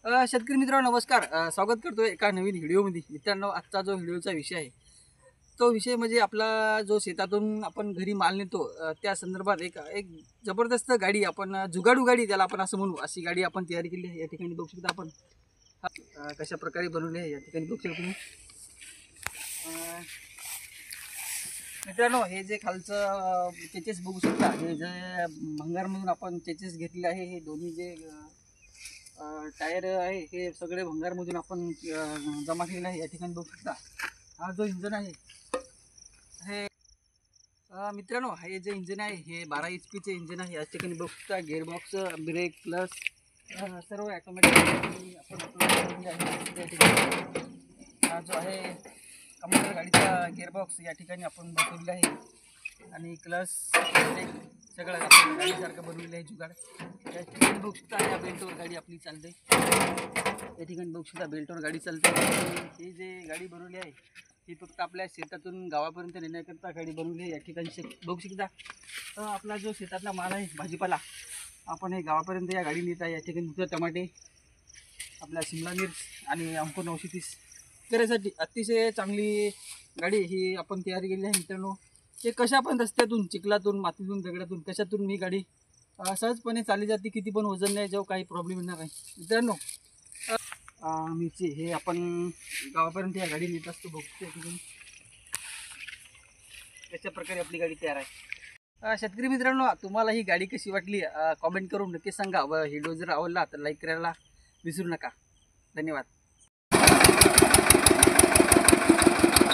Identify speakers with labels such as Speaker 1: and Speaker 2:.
Speaker 1: शेतकरी मित्रांनो नमस्कार. स्वागत करतो एका नवीन व्हिडिओमध्ये. मित्रांनो, आजचा जो व्हिडिओचा विषय आहे तो विषय म्हणजे आपला जो शेतातून आपण घरी माल नेतो त्या संदर्भात एक एक जबरदस्त गाडी, आपण जुगाडू गाडी त्याला आपण असं म्हणू, अशी गाडी आपण तयारी केली आहे. या ठिकाणी बघू शकता आपण कशा प्रकारे बनवली आहे. या ठिकाणी बघू शकता तुम्ही. मित्रांनो, हे जे खालचं चेचेस बघू शकता, हे जे भंगारमधून आपण चेचेस घेतलेले आहे, हे दोन्ही जे टायर आहे हे सगळे भंगारमधून आपण जमा केलेले आहे. या ठिकाणी बघू शकता हा जो इंजन आहे हे मित्रांनो, हे जे इंजन आहे हे 12 HP चे इंजन आहे. या ठिकाणी बघू शकता गिअरबॉक्स, ब्रेक प्लस सर्व ऑटोमॅटिक आपण या ठिकाणी हा जो आहे कम्प्युटर गाडीचा गिअरबॉक्स या ठिकाणी आपण बसवलेला आहे आणि क्लच ब्रेक सगळं आपण गाडीसारखं बनवलेलं आहे जुगाड. या ठिकाणी बघू शकता या बेल्टवर गाडी आपली चालते. या ठिकाणी बघू शकता बेल्टवर गाडी चालते. ही जे गाडी बनवली आहे ही फक्त आपल्या शेतातून गावापर्यंत नेण्याकरता गाडी बनवली आहे. या ठिकाणी बघू शकता आपला जो शेतातला माल आहे भाजीपाला आपण हे गावापर्यंत या गाडी नेत आहे. या ठिकाणी टमाटे, आपला शिमला मिर्च आणि अंको 930 करायसाठी अतिशय चांगली गाडी ही आपण तयारी केली आहे. मित्रांनो, ते कशा पण रस्त्यातून, चिखलातून, मातीतून, दगडातून कशातून मी गाडी सहजपणे चालली जाते. किती पण वजन नाही, जेव्हा काही प्रॉब्लेम येणार नाही. मित्रांनो, मिरची हे आपण गावापर्यंत या गाडी नेत असतो. बघतो ठिकाणी कशा प्रकारे आपली गाडी तयार आहे. शेतकरी मित्रांनो, तुम्हाला ही गाडी कशी वाटली कॉमेंट करून नक्की सांगा. व व्हिडिओ जर आवडला तर लाईक करायला विसरू नका. धन्यवाद.